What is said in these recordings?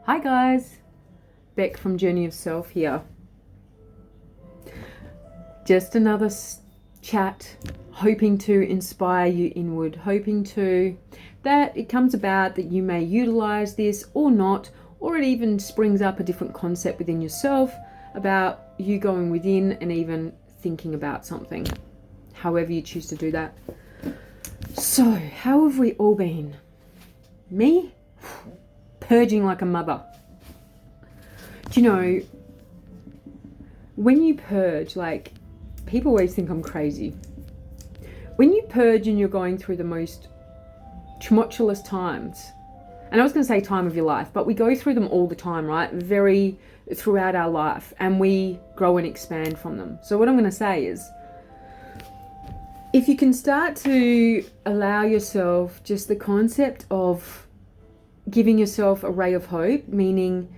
Hi guys, Beck from Journey of Self here. Just another chat, hoping to inspire you inward, hoping to that it comes about that you may utilize this or not, or it even springs up a different concept within yourself about you going within and even thinking about something, however you choose to do that. So, how have we all been? Me? Purging like a mother. Do you know, when you purge, like, people always think I'm crazy. When you purge and you're going through the most tumultuous times, and I was going to say time of your life, but we go through them all the time, right? Throughout our life, and we grow and expand from them. So what I'm going to say is, if you can start to allow yourself just the concept of giving yourself a ray of hope, meaning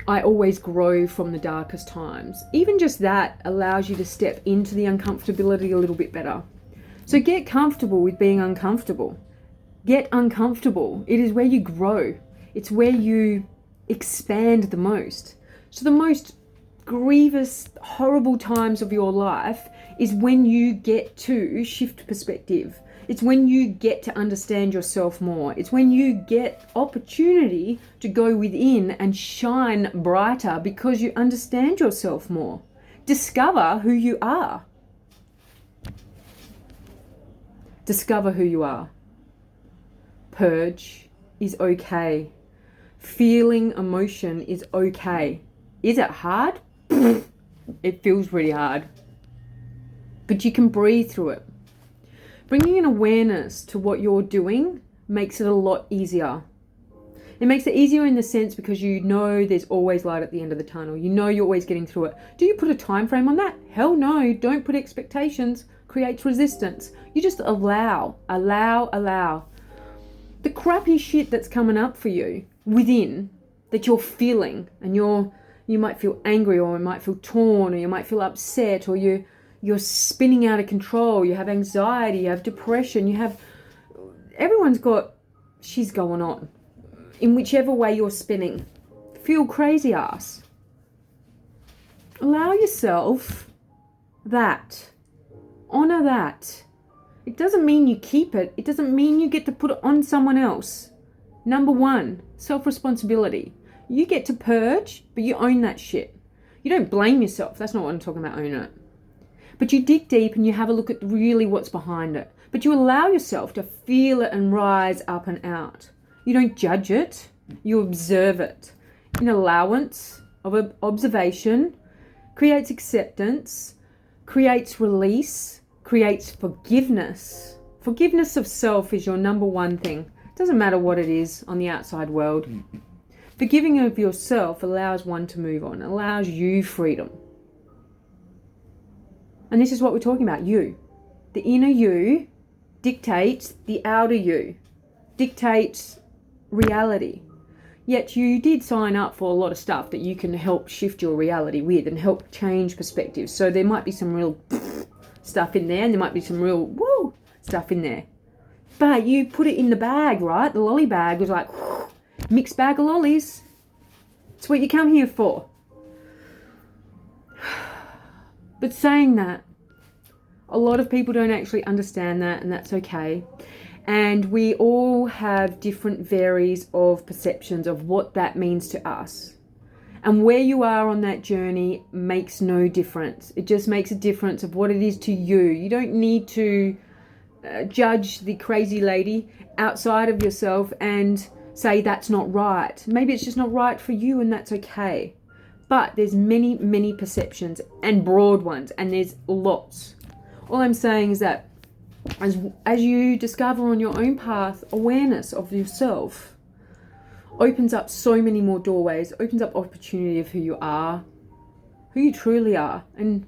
I always grow from the darkest times. Even just that allows you to step into the uncomfortability a little bit better. So get comfortable with being uncomfortable. Get uncomfortable. It is where you grow. It's where you expand the most. So the most grievous, horrible times of your life is when you get to shift perspective. It's when you get to understand yourself more. It's when you get opportunity to go within and shine brighter because you understand yourself more. Discover who you are. Discover who you are. Purge is okay. Feeling emotion is okay. Is it hard? It feels pretty hard. But you can breathe through it. Bringing an awareness to what you're doing makes it a lot easier. It makes it easier in the sense because you know there's always light at the end of the tunnel. You know you're always getting through it. Do you put a time frame on that? Hell no. Don't put expectations. Creates resistance. You just allow. The crappy shit that's coming up for you within that you're feeling, and you might feel angry, or you might feel torn, or you might feel upset, or you're spinning out of control, you have anxiety, you have depression, everyone's got she's going on. In whichever way you're spinning. Feel crazy ass. Allow yourself that. Honor that. It doesn't mean you keep it. It doesn't mean you get to put it on someone else. Number one, self-responsibility. You get to purge, but you own that shit. You don't blame yourself. That's not what I'm talking about, own it. But you dig deep and you have a look at really what's behind it. But you allow yourself to feel it and rise up and out. You don't judge it. You observe it. An allowance of observation creates acceptance, creates release, creates forgiveness. Forgiveness of self is your number one thing. It doesn't matter what it is on the outside world. Forgiving of yourself allows one to move on, allows you freedom. And this is what we're talking about, you. The inner you dictates the outer you, dictates reality. Yet you did sign up for a lot of stuff that you can help shift your reality with and help change perspectives. So there might be some real stuff in there, and there might be some real woo stuff in there. But you put it in the bag, right? The lolly bag was like, mixed bag of lollies. It's what you come here for. But saying that, a lot of people don't actually understand that, and that's okay. And we all have different varies of perceptions of what that means to us. And where you are on that journey makes no difference. It just makes a difference of what it is to you. You don't need to judge the crazy lady outside of yourself and say that's not right. Maybe it's just not right for you, and that's okay. But there's many, many perceptions, and broad ones, and there's lots. All I'm saying is that as you discover on your own path, awareness of yourself opens up so many more doorways, opens up opportunity of who you are, who you truly are. And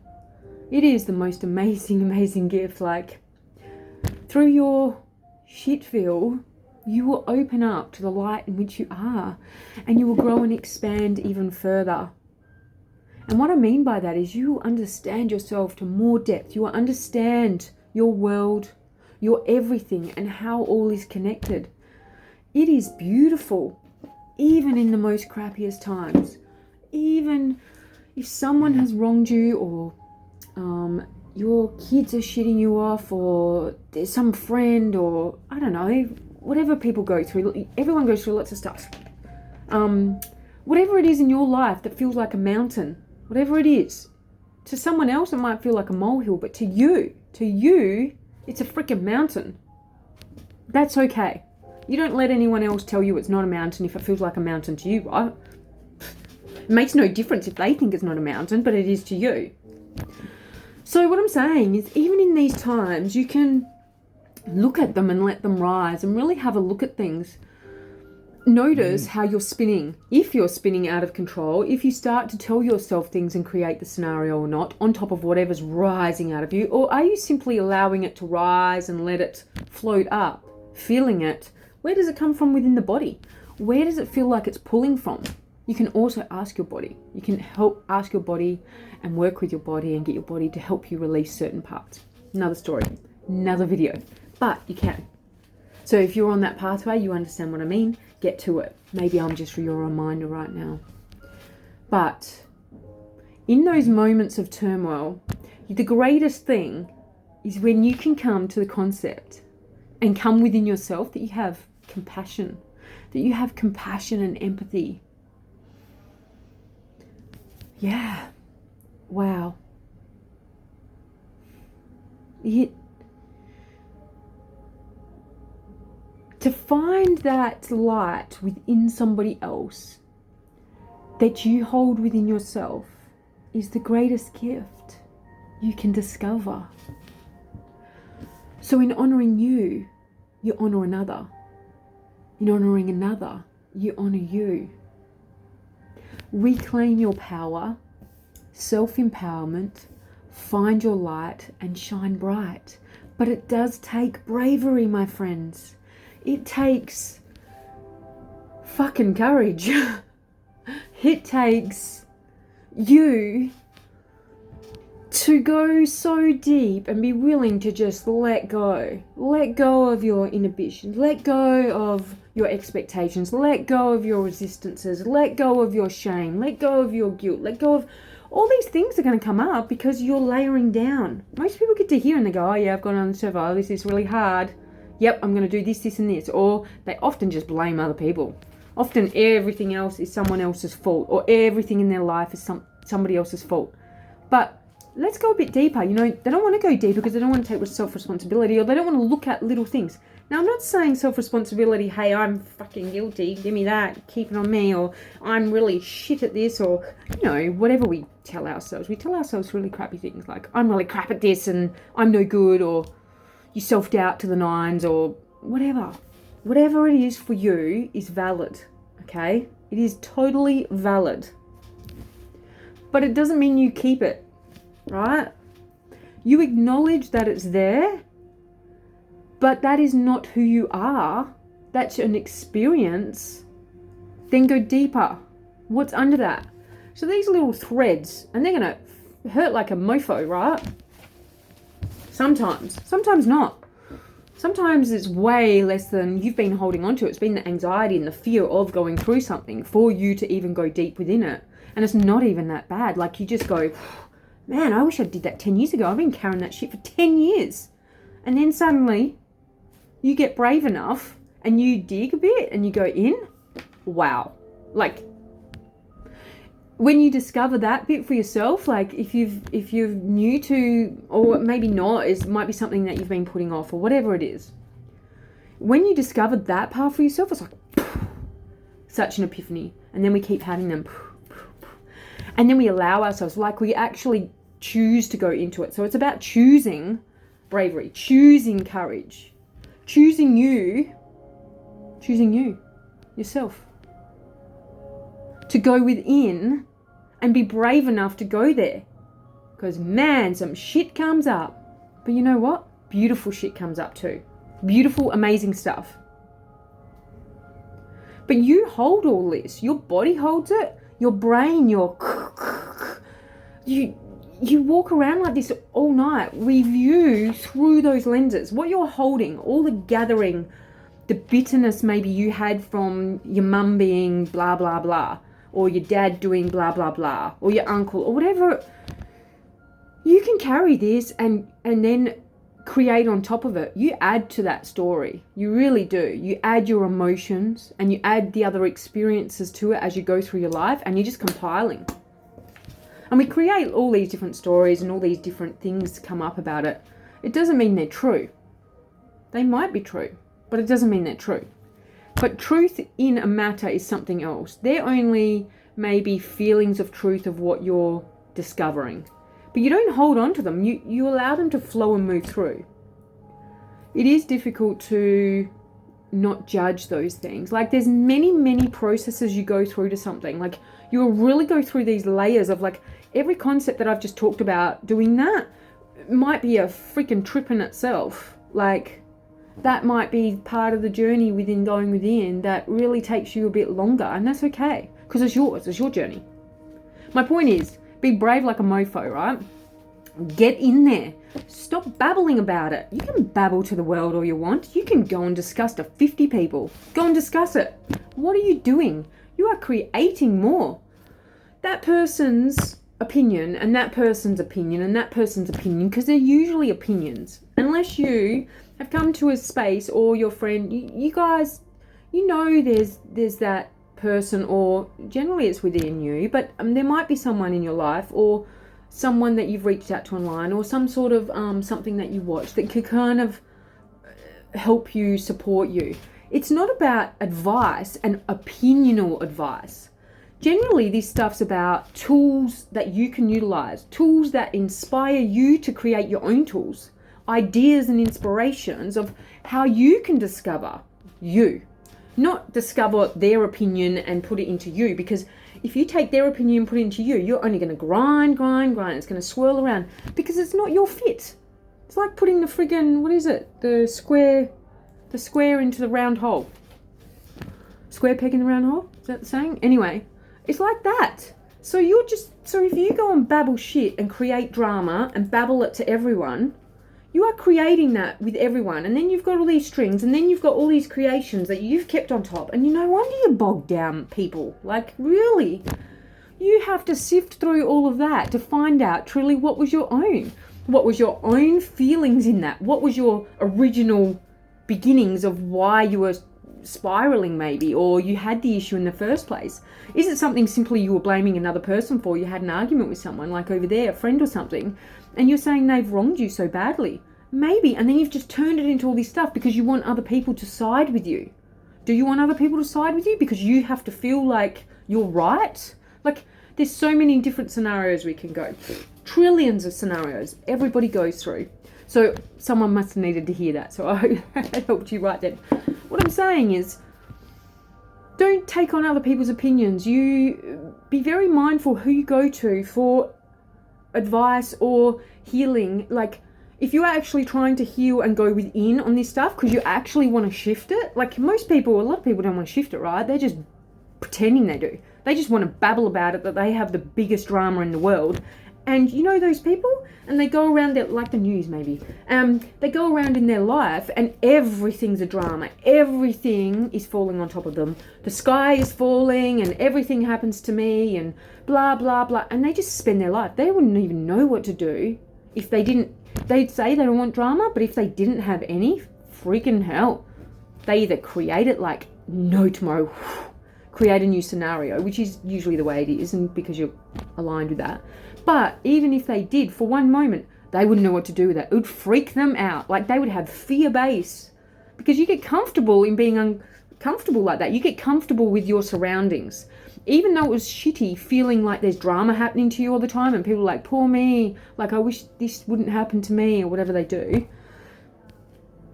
it is the most amazing, amazing gift. Like, through your shit feel, you will open up to the light in which you are, and you will grow and expand even further. And what I mean by that is you will understand yourself to more depth. You will understand your world, your everything, and how all is connected. It is beautiful. even in the most crappiest times. Even if someone has wronged you, or your kids are shitting you off, or there's some friend, or I don't know, whatever people go through. Everyone goes through lots of stuff. Whatever it is in your life that feels like a mountain, whatever it is, to someone else it might feel like a molehill, but to you, it's a freaking mountain. That's okay. You don't let anyone else tell you it's not a mountain if it feels like a mountain to you, right? It makes no difference if they think it's not a mountain, but it is to you. So what I'm saying is, even in these times, you can look at them and let them rise and really have a look at things. Notice how you're spinning. If you're spinning out of control, if you start to tell yourself things and create the scenario or not, on top of whatever's rising out of you, or are you simply allowing it to rise and let it float up, feeling it? Where does it come from within the body? Where does it feel like it's pulling from? You can also ask your body. You can ask your body and work with your body and get your body to help you release certain parts. Another story, another video, but you can. So if you're on that pathway, you understand what I mean, get to it. Maybe I'm just your reminder right now. But in those moments of turmoil, the greatest thing is when you can come to the concept and come within yourself that you have compassion, and empathy. Yeah. Wow. To find that light within somebody else that you hold within yourself is the greatest gift you can discover. So in honoring you, you honor another. In honoring another, you honor you. Reclaim your power, self-empowerment, find your light and shine bright. But it does take bravery, my friends. It takes fucking courage. It takes you to go so deep and be willing to just let go. Let go of your inhibitions. Let go of your expectations. Let go of your resistances. Let go of your shame. Let go of your guilt. Let go of all these things are going to come up because you're layering down. Most people get to hear and they go, oh yeah, I've gone on the server. Oh, this is really hard. Yep, I'm going to do this, this and this. Or they often just blame other people. Often everything else is someone else's fault, or everything in their life is somebody else's fault. But let's go a bit deeper. You know, they don't want to go deeper because they don't want to take self-responsibility, or they don't want to look at little things. Now, I'm not saying self-responsibility, hey, I'm fucking guilty, give me that, keep it on me, or I'm really shit at this, or, you know, whatever we tell ourselves. We tell ourselves really crappy things like, I'm really crap at this and I'm no good, or you self-doubt to the nines, or whatever. Whatever it is for you is valid, okay? It is totally valid. But it doesn't mean you keep it, right? You acknowledge that it's there, but that is not who you are. That's an experience. Then go deeper. What's under that? So these little threads, and they're going to hurt like a mofo, right? Sometimes not. Sometimes it's way less than you've been holding on to. It's been the anxiety and the fear of going through something for you to even go deep within it. And it's not even that bad. Like you just go, man, I wish I did that 10 years ago. I've been carrying that shit for 10 years. And then suddenly you get brave enough and you dig a bit and you go in. Wow. Like when you discover that bit for yourself, like if you're new to, or maybe not, it might be something that you've been putting off or whatever it is. When you discover that part for yourself, it's like such an epiphany. And then we keep having them. And then we allow ourselves, like we actually choose to go into it. So it's about choosing bravery, choosing courage, choosing you, yourself. To go within and be brave enough to go there. Because man, some shit comes up. But you know what? Beautiful shit comes up too. Beautiful, amazing stuff. But you hold all this. Your body holds it. Your brain, you walk around like this all night. We view through those lenses. What you're holding, all the gathering, the bitterness maybe you had from your mum being blah, blah, blah, or your dad doing blah, blah, blah, or your uncle, or whatever. You can carry this and then create on top of it. You add to that story. You really do. You add your emotions and you add the other experiences to it as you go through your life, and you're just compiling. And we create all these different stories and all these different things come up about it. It doesn't mean they're true. They might be true, but it doesn't mean they're true. But truth in a matter is something else. They're only maybe feelings of truth of what you're discovering. But you don't hold on to them. You allow them to flow and move through. It is difficult to not judge those things. Like there's many processes you go through to something. Like you'll really go through these layers of like every concept that I've just talked about. Doing that might be a freaking trip in itself. Like that might be part of the journey within going within that really takes you a bit longer, and that's okay because it's yours. It's your journey. My point is, be brave like a mofo, right? Get in there. Stop babbling about it. You can babble to the world all you want. You can go and discuss to 50 people. Go and discuss it. What are you doing? You are creating more. That person's opinion and that person's opinion and that person's opinion, because they're usually opinions. Unless you have come to a space, or your friend, you guys, you know there's that person, or generally it's within you, but there might be someone in your life, or someone that you've reached out to online, or some sort of something that you watch that could kind of help you, support you. It's not about advice and opinional advice. Generally, this stuff's about tools that you can utilize, tools that inspire you to create your own tools, ideas and inspirations of how you can discover you. Not discover their opinion and put it into you, because if you take their opinion and put it into you, you're only going to grind. It's going to swirl around because it's not your fit. It's like putting the friggin', what is it? The square into the round hole. Square peg in the round hole? Is that the saying? Anyway, it's like that. So if you go and babble shit and create drama and babble it to everyone, you are creating that with everyone, and then you've got all these strings, and then you've got all these creations that you've kept on top, and no wonder you're bogged down, people. Like, really? You have to sift through all of that to find out truly what was your own. What was your own feelings in that? What was your original beginnings of why you were spiraling maybe, or you had the issue in the first place? Is it something simply you were blaming another person for? You had an argument with someone, like over there, a friend or something, and you're saying they've wronged you so badly. Maybe, and then you've just turned it into all this stuff because you want other people to side with you. Do you want other people to side with you because you have to feel like you're right? Like, there's so many different scenarios we can go. Trillions of scenarios everybody goes through. So someone must have needed to hear that. So I hope that helped you right then. What I'm saying is, don't take on other people's opinions. You be very mindful who you go to for advice or healing. Like, if you're actually trying to heal and go within on this stuff because you actually want to shift it, like a lot of people don't want to shift it, right? They're just pretending they do. They just want to babble about it, that they have the biggest drama in the world. And you know those people? And they go around there, like the news maybe. They go around in their life and everything's a drama. Everything is falling on top of them. The sky is falling and everything happens to me and blah, blah, blah. And they just spend their life. They wouldn't even know what to do if they didn't. They'd say they don't want drama, but if they didn't have any, freaking hell. They either create it like no tomorrow, create a new scenario, which is usually the way it is, and because you're aligned with that. But even if they did, for one moment, they wouldn't know what to do with it. It would freak them out. Like, they would have fear base. Because you get comfortable in being uncomfortable like that. You get comfortable with your surroundings. Even though it was shitty, feeling like there's drama happening to you all the time, and people are like, poor me, like, I wish this wouldn't happen to me, or whatever they do.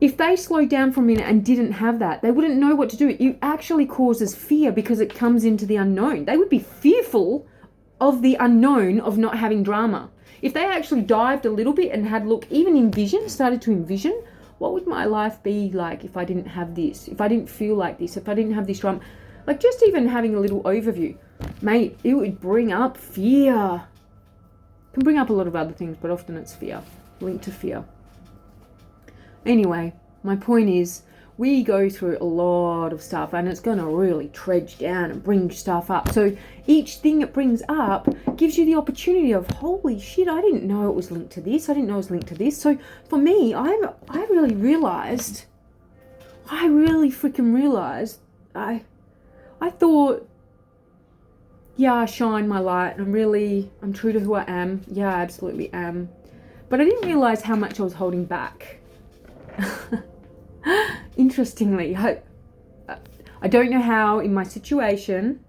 If they slowed down for a minute and didn't have that, they wouldn't know what to do. It actually causes fear because it comes into the unknown. They would be fearful of the unknown of not having drama. If they actually dived a little bit and had started to envision, what would my life be like if I didn't have this, if I didn't feel like this, if I didn't have this drama? Like, just even having a little overview, mate, it would bring up fear. It can bring up a lot of other things, but often it's fear, linked to fear. Anyway, my point is, we go through a lot of stuff, and it's going to really trudge down and bring stuff up. So each thing it brings up gives you the opportunity of, holy shit, I didn't know it was linked to this. I didn't know it was linked to this. So for me, I really freaking realized, I thought, yeah, I shine my light, and I'm true to who I am. Yeah, I absolutely am. But I didn't realize how much I was holding back. Interestingly, I don't know how in my situation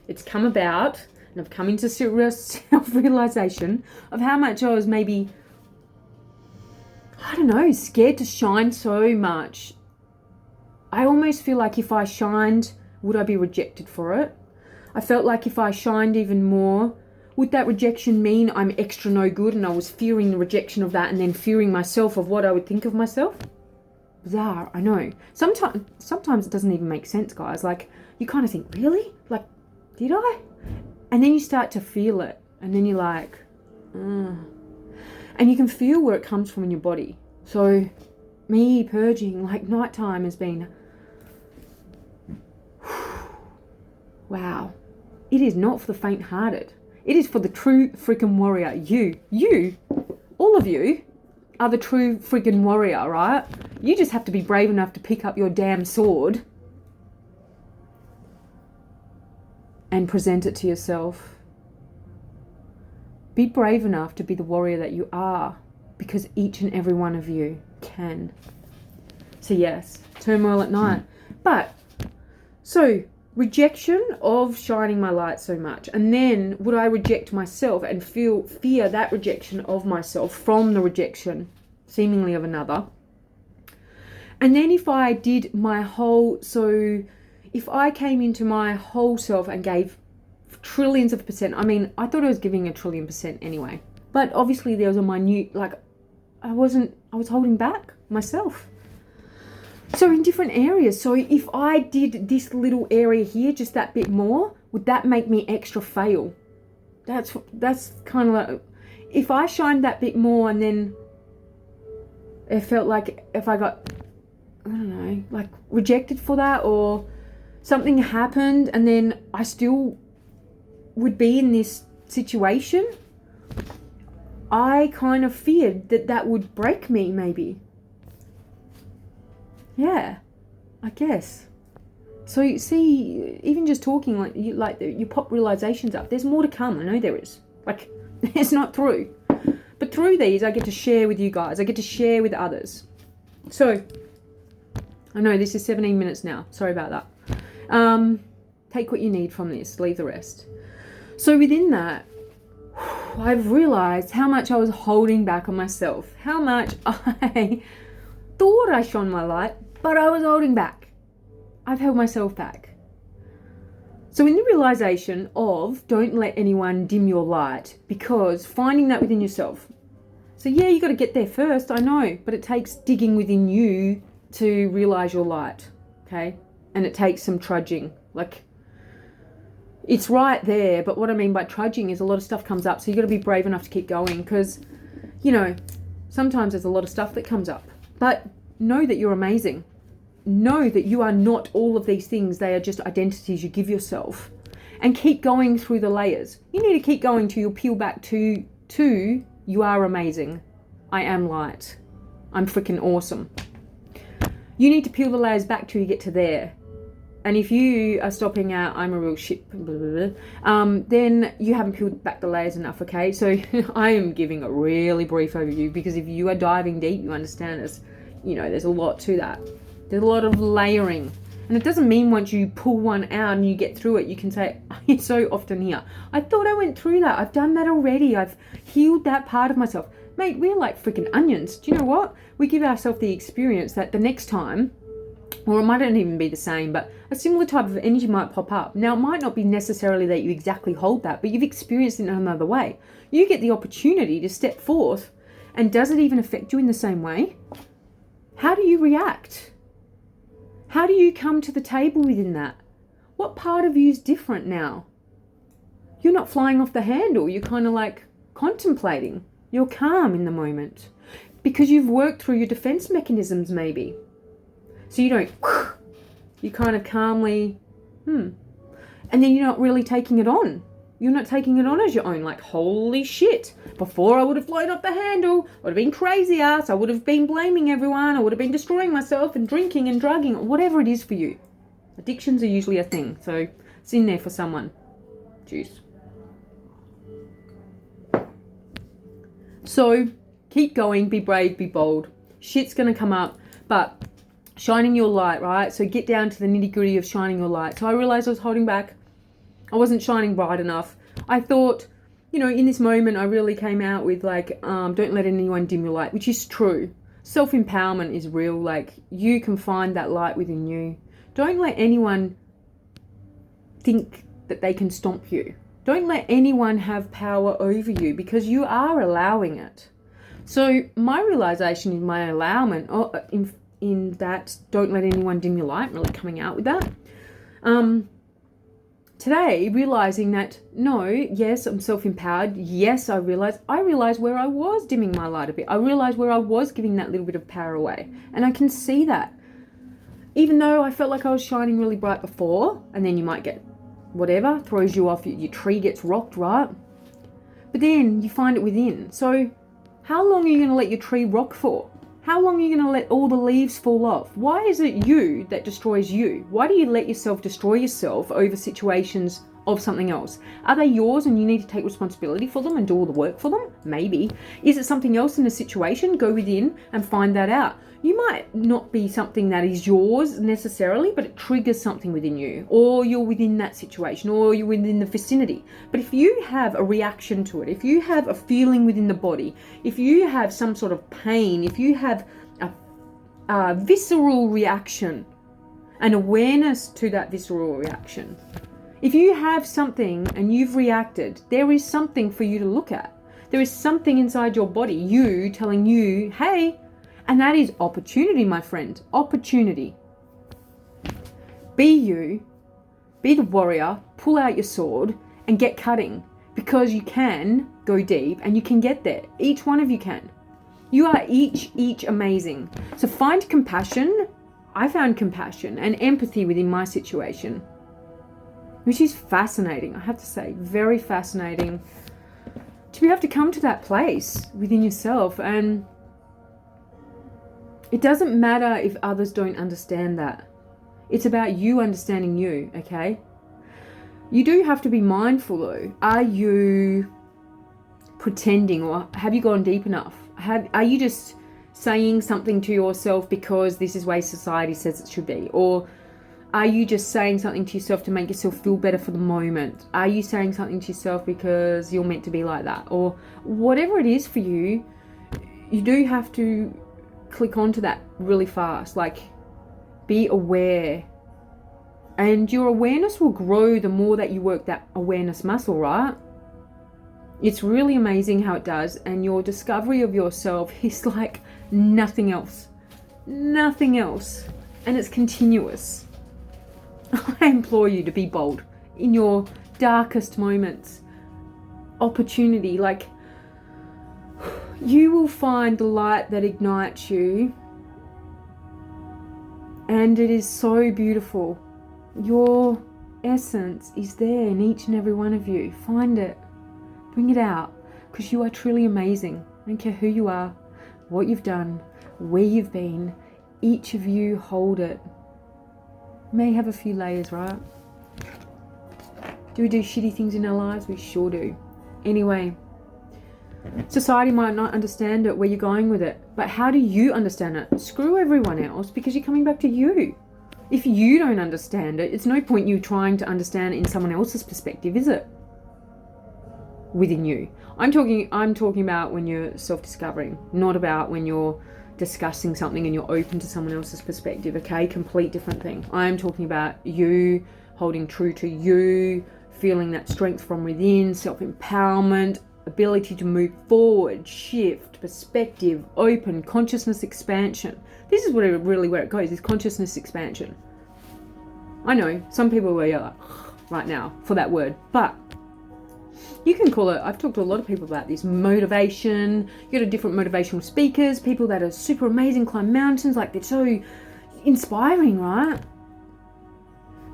it's come about, and I've come into self-realization of how much I was maybe, I don't know, scared to shine so much. I almost feel like if I shined, would I be rejected for it? I felt like if I shined even more, would that rejection mean I'm extra no good, and I was fearing the rejection of that and then fearing myself of what I would think of myself? Bizarre, I know. Sometimes it doesn't even make sense, guys. Like, you kind of think, really? Like, did I? And then you start to feel it, and then you're like, and you can feel where it comes from in your body. So me purging, like, nighttime has been, wow. It is not for the faint-hearted. It is for the true freaking warrior. You, all of you are the true freaking warrior, right? You just have to be brave enough to pick up your damn sword and present it to yourself. Be brave enough to be the warrior that you are, because each and every one of you can. So yes, turmoil at night. But, so, rejection of shining my light so much, and then would I reject myself and fear that rejection of myself from the rejection seemingly of another? And then if I did my whole, so if I came into my whole self and gave trillions of percent, I mean, I thought I was giving 1,000,000,000% anyway, but obviously there was a minute, like, I was holding back myself. So in different areas, so if I did this little area here, just that bit more, would that make me extra fail? That's kind of like, if I shined that bit more and then it felt like if I got, I don't know, like rejected for that, or something happened and then I still would be in this situation, I kind of feared that would break me maybe. Yeah, I guess. So you see, even just talking, you pop realizations up. There's more to come. I know there is. Like, it's not through. But through these, I get to share with you guys. I get to share with others. So, I know this is 17 minutes now. Sorry about that. Take what you need from this. Leave the rest. So within that, I've realized how much I was holding back on myself. How much I thought I shone my light, but I was holding back. I've held myself back. So in the realization of don't let anyone dim your light, because finding that within yourself. So yeah, you got to get there first, I know, but it takes digging within you to realize your light, okay? And it takes some trudging. Like, it's right there, but what I mean by trudging is a lot of stuff comes up, so you got to be brave enough to keep going, because, you know, sometimes there's a lot of stuff that comes up. But know that you're amazing. Know that you are not all of these things. They are just identities you give yourself. And keep going through the layers. You need to keep going till you peel back to you are amazing. I am light. I'm freaking awesome. You need to peel the layers back till you get to there. And if you are stopping at I'm a real shit, blah, blah, blah, then you haven't peeled back the layers enough, okay? So I am giving a really brief overview, because if you are diving deep, you understand this. You know, there's a lot to that. There's a lot of layering. And it doesn't mean once you pull one out and you get through it, you can say, it's so often here. I thought I went through that. I've done that already. I've healed that part of myself. Mate, we're like freaking onions. Do you know what? We give ourselves the experience that the next time, or it might not even be the same, but a similar type of energy might pop up. Now, it might not be necessarily that you exactly hold that, but you've experienced it in another way. You get the opportunity to step forth, and does it even affect you in the same way? How do you react? How do you come to the table within that? What part of you is different now? You're not flying off the handle. You're kind of like contemplating. You're calm in the moment because you've worked through your defense mechanisms maybe. So you don't, you kind of calmly, and then you're not really taking it on. You're not taking it on as your own. Like, holy shit, before I would have flown off the handle, I would have been crazy ass, I would have been blaming everyone, I would have been destroying myself and drinking and drugging, whatever it is for you. Addictions are usually a thing, so it's in there for someone. Juice. So keep going, be brave, be bold. Shit's going to come up, but shining your light, right? So get down to the nitty gritty of shining your light. So I realized I was holding back. I wasn't shining bright enough. I thought, in this moment, I really came out with like, don't let anyone dim your light, which is true. Self-empowerment is real. Like, you can find that light within you. Don't let anyone think that they can stomp you. Don't let anyone have power over you, because you are allowing it. So my realization in my allowment, in that, don't let anyone dim your light, really coming out with that. Today, realizing that, no, yes, I'm self-empowered. Yes, I realized where I was dimming my light a bit. I realized where I was giving that little bit of power away. And I can see that. Even though I felt like I was shining really bright before, and then you might get whatever, throws you off, your tree gets rocked, right? But then you find it within. So how long are you going to let your tree rock for? How long are you going to let all the leaves fall off? Why is it you that destroys you? Why do you let yourself destroy yourself over situations of something else? Are they yours and you need to take responsibility for them and do all the work for them? Maybe. Is it something else in a situation? Go within and find that out. You might not be something that is yours necessarily, but it triggers something within you, or you're within that situation, or you're within the vicinity. But if you have a reaction to it, if you have a feeling within the body, if you have some sort of pain, if you have a visceral reaction, an awareness to that visceral reaction, if you have something and you've reacted, there is something for you to look at. There is something inside your body, you telling you, hey. And that is opportunity, my friend. Opportunity. Be you. Be the warrior. Pull out your sword and get cutting. Because you can go deep and you can get there. Each one of you can. You are each amazing. So find compassion. I found compassion and empathy within my situation. Which is fascinating, I have to say. Very fascinating. To be able to come to that place within yourself. And it doesn't matter if others don't understand that. It's about you understanding you, okay? You do have to be mindful though. Are you pretending, or have you gone deep enough? Are you just saying something to yourself because this is the way society says it should be? Or are you just saying something to yourself to make yourself feel better for the moment? Are you saying something to yourself because you're meant to be like that? Or whatever it is for you, you do have to click onto that really fast. Like, be aware, and your awareness will grow the more that you work that awareness muscle, right? It's really amazing how it does, and your discovery of yourself is like nothing else, and it's continuous. I implore you to be bold in your darkest moments. Opportunity, like, you will find the light that ignites you, and it is so beautiful. Your essence is there in each and every one of you. Find it, bring it out, because you are truly amazing. I don't care who you are, what you've done, where you've been, each of you hold it. May have a few layers, right? Do we do shitty things in our lives? We sure do. Anyway, society might not understand it, where you're going with it, but how do you understand it? Screw everyone else, because you're coming back to you. If you don't understand it, it's no point you trying to understand it in someone else's perspective, is it? Within you. I'm talking about when you're self-discovering, not about when you're discussing something and you're open to someone else's perspective, okay? Complete different thing. I'm talking about you holding true to you, feeling that strength from within, self-empowerment, ability to move forward, shift, perspective, open, consciousness expansion. This is where it goes, is consciousness expansion. I know, some people are like, right now for that word, but you can call it, I've talked to a lot of people about this, motivation. You go to different motivational speakers, people that are super amazing, climb mountains, like they're so, inspiring, right?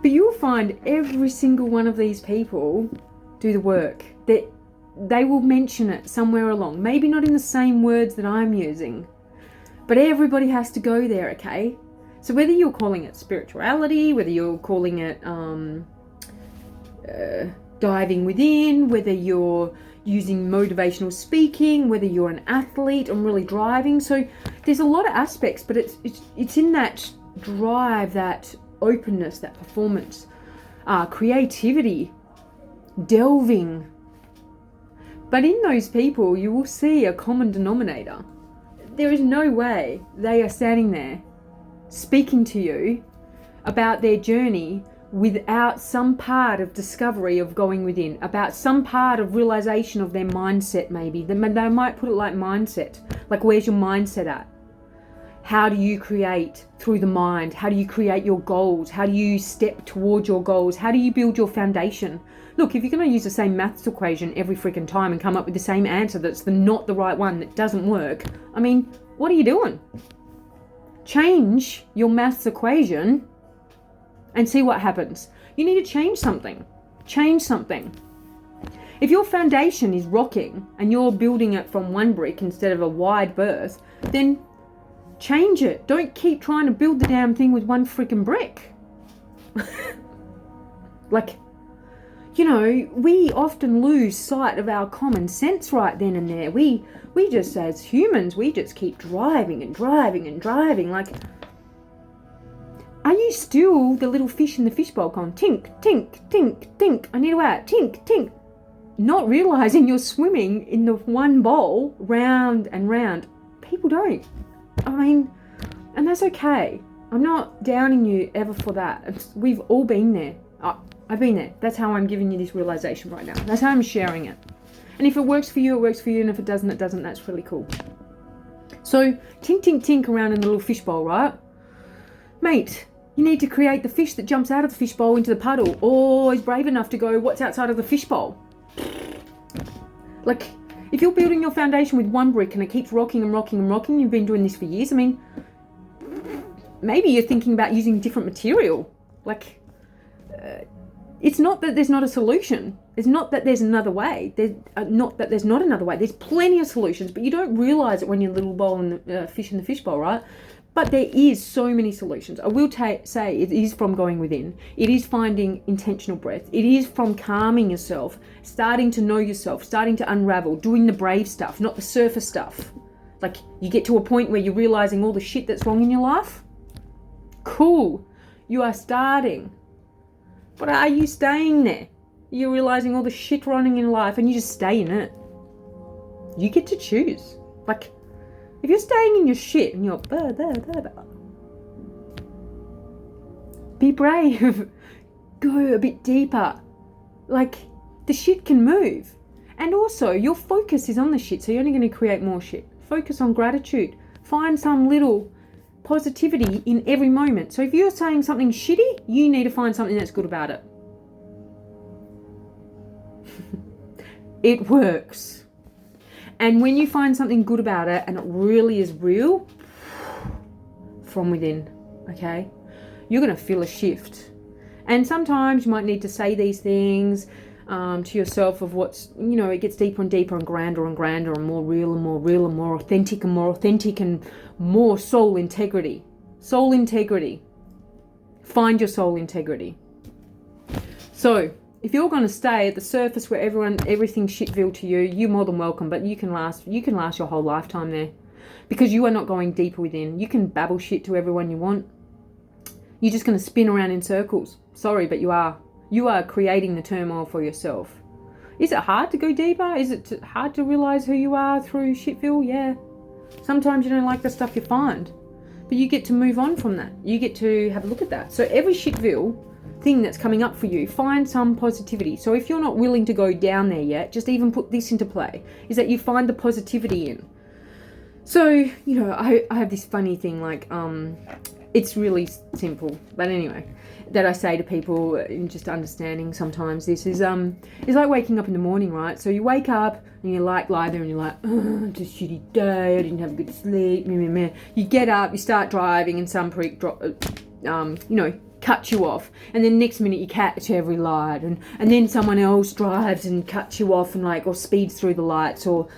But you'll find every single one of these people do the work. That they will mention it somewhere along. Maybe not in the same words that I'm using, but everybody has to go there, okay? So whether you're calling it spirituality, whether you're calling it diving within, whether you're using motivational speaking, whether you're an athlete and really driving. So there's a lot of aspects, but it's in that drive, that openness, that performance, creativity, delving. But in those people, you will see a common denominator. There is no way they are standing there speaking to you about their journey without some part of discovery of going within, about some part of realization of their mindset maybe. They might put it like mindset. Like, where's your mindset at? How do you create through the mind? How do you create your goals? How do you step towards your goals? How do you build your foundation? Look, if you're going to use the same maths equation every freaking time and come up with the same answer that's not the right one, that doesn't work, I mean, what are you doing? Change your maths equation and see what happens. You need to change something. Change something. If your foundation is rocking and you're building it from one brick instead of a wide berth, then change it. Don't keep trying to build the damn thing with one freaking brick. Like, you know, we often lose sight of our common sense right then and there. We just, as humans, we just keep driving and driving and driving. Like, are you still the little fish in the fishbowl going tink, tink, tink, tink, I need to out, tink, tink, not realizing you're swimming in the one bowl round and round? People don't. I mean, and that's okay. I'm not downing you ever for that. We've all been there. I've been there. That's how I'm giving you this realization right now. That's how I'm sharing it. And if it works for you, it works for you. And if it doesn't, it doesn't. That's really cool. So, tink, tink, tink around in the little fishbowl, right? Mate, you need to create the fish that jumps out of the fishbowl into the puddle, or is brave enough to go, what's outside of the fishbowl? Like, if you're building your foundation with one brick and it keeps rocking and rocking and rocking, you've been doing this for years, I mean, maybe you're thinking about using different material. Like, it's not that there's not a solution. It's not that there's another way. Not that there's not another way. There's plenty of solutions, but you don't realize it when you're a little bowl in the fish in the fishbowl, right? But there is so many solutions. I will say it is from going within. It is finding intentional breath. It is from calming yourself, starting to know yourself, starting to unravel, doing the brave stuff, not the surface stuff. Like, you get to a point where you're realizing all the shit that's wrong in your life. Cool. You are starting. But are you staying there? You're realizing all the shit running in life and you just stay in it. You get to choose. Like, if you're staying in your shit and you're be brave. Go a bit deeper. Like, the shit can move. And also, your focus is on the shit, so you're only going to create more shit. Focus on gratitude. Find some little positivity in every moment. So if you're saying something shitty, you need to find something that's good about it. It works. And when you find something good about it and it really is real, from within, okay, you're going to feel a shift. And sometimes you might need to say these things to yourself of what's, you know, it gets deeper and deeper and grander and more real and more real and more authentic and more soul integrity. Soul integrity. Find your soul integrity. So, if you're going to stay at the surface where everything's shitville to you, you're more than welcome, but you can last your whole lifetime there. Because you are not going deeper within. You can babble shit to everyone you want. You're just going to spin around in circles. Sorry, but you are. You are creating the turmoil for yourself. Is it hard to go deeper? Is it hard to realize who you are through shitville? Yeah. Sometimes you don't like the stuff you find. But you get to move on from that. You get to have a look at that. So every shitville thing that's coming up for you, find some positivity. So if you're not willing to go down there yet, just even put this into play, is that you find the positivity in. So, you know, I have this funny thing, like, It's really simple. But anyway, that I say to people in just understanding sometimes this is it's like waking up in the morning, right? So you wake up and you lie there and you're like, oh, it's a shitty day, I didn't have a good sleep, meh, meh, meh. You get up, you start driving, and some prick cuts you off, and then next minute you catch every light, and then someone else drives and cuts you off and or speeds through the lights, or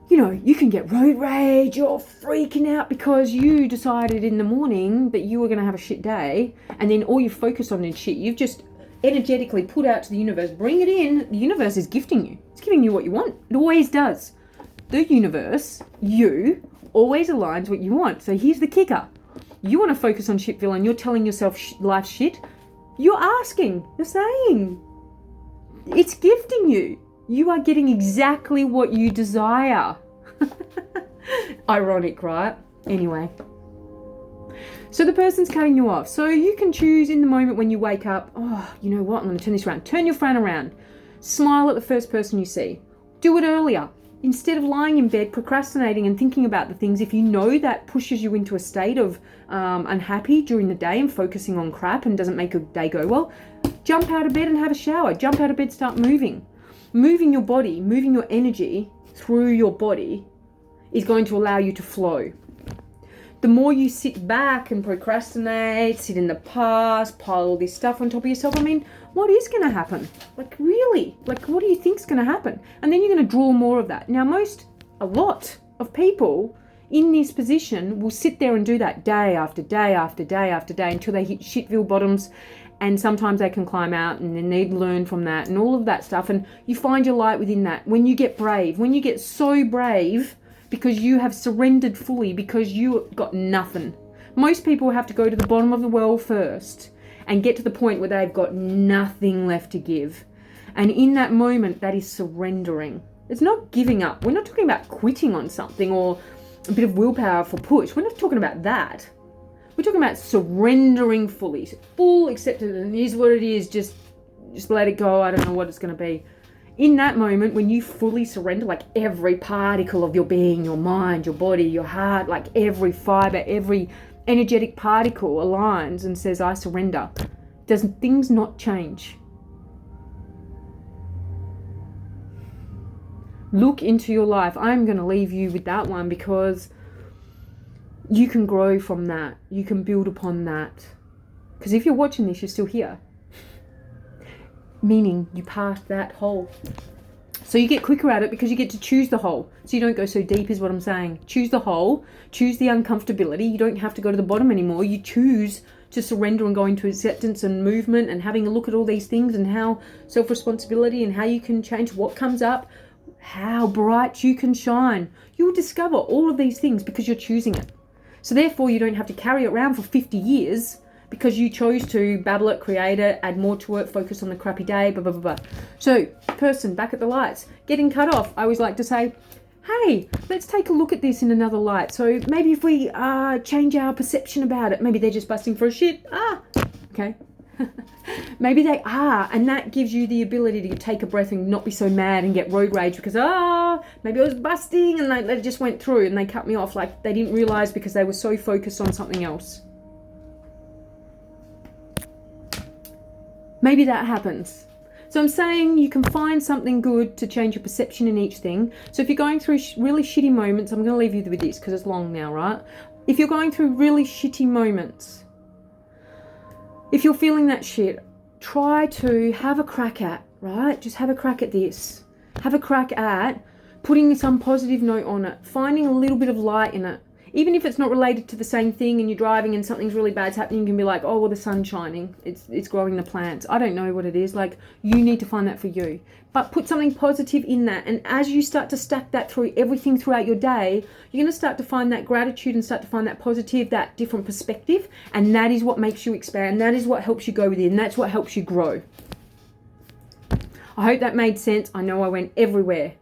you can get road rage. You're freaking out because you decided in the morning that you were going to have a shit day, and then all you focus on is shit. You've just energetically put out to the universe, bring it in. The universe is gifting you. It's giving you what you want. It always does. The universe, you, always aligns what you want. So here's the kicker. You want to focus on shitville and you're telling yourself life's shit. You're asking. You're saying. It's gifting you. You are getting exactly what you desire. Ironic, right? Anyway. So the person's cutting you off. So you can choose in the moment when you wake up, oh, you know what? I'm going to turn this around. Turn your phone around. Smile at the first person you see. Do it earlier. Instead of lying in bed, procrastinating and thinking about the things, if you know that pushes you into a state of unhappy during the day and focusing on crap and doesn't make your day go well, jump out of bed and have a shower. Jump out of bed, start moving. Moving your body, moving your energy through your body is going to allow you to flow. The more you sit back and procrastinate, sit in the past, pile all this stuff on top of yourself, what is going to happen? Really? What do you think's going to happen? And then you're going to draw more of that. Now, a lot of people in this position will sit there and do that day after day after day after day until they hit shitville bottoms, and sometimes they can climb out and then they learn from that and all of that stuff. And you find your light within that. When you get brave, when you get so brave because you have surrendered fully, because you got nothing. Most people have to go to the bottom of the well first and get to the point where they've got nothing left to give. And in that moment, that is surrendering. It's not giving up. We're not talking about quitting on something or a bit of willpower for push. We're not talking about that. We're talking about surrendering fully. Full acceptance, and it is what it is. Just let it go. I don't know what it's going to be. In that moment, when you fully surrender, every particle of your being, your mind, your body, your heart, every fiber, every energetic particle aligns and says, I surrender. Does things not change? Look into your life. I'm going to leave you with that one because you can grow from that. You can build upon that. Because if you're watching this, you're still here. Meaning you passed that hole. So you get quicker at it because you get to choose the hole. So you don't go so deep is what I'm saying. Choose the hole. Choose the uncomfortability. You don't have to go to the bottom anymore. You choose to surrender and go into acceptance and movement and having a look at all these things and how self-responsibility and how you can change what comes up, how bright you can shine. You'll discover all of these things because you're choosing it. So therefore you don't have to carry it around for 50 years because you chose to babble it, create it, add more to it, focus on the crappy day, blah, blah, blah, blah. So, person, back at the lights, getting cut off, I always like to say, hey, let's take a look at this in another light. So maybe if we change our perception about it, maybe they're just busting for a shit. Okay. Maybe they are, and that gives you the ability to take a breath and not be so mad and get road rage because, maybe I was busting and they just went through and they cut me off they didn't realize because they were so focused on something else. Maybe that happens. So I'm saying you can find something good to change your perception in each thing. So if you're going through really shitty moments, I'm going to leave you with this because it's long now, right? If you're going through really shitty moments, if you're feeling that shit, try to have a crack at, right? Just have a crack at this. Have a crack at putting some positive note on it, finding a little bit of light in it. Even if it's not related to the same thing and you're driving and something's really bad's happening, you can be like, oh, well, the sun's shining. It's growing the plants. I don't know what it is. You need to find that for you. But put something positive in that. And as you start to stack that through everything throughout your day, you're going to start to find that gratitude and start to find that positive, that different perspective. And that is what makes you expand. That is what helps you go within. That's what helps you grow. I hope that made sense. I know I went everywhere.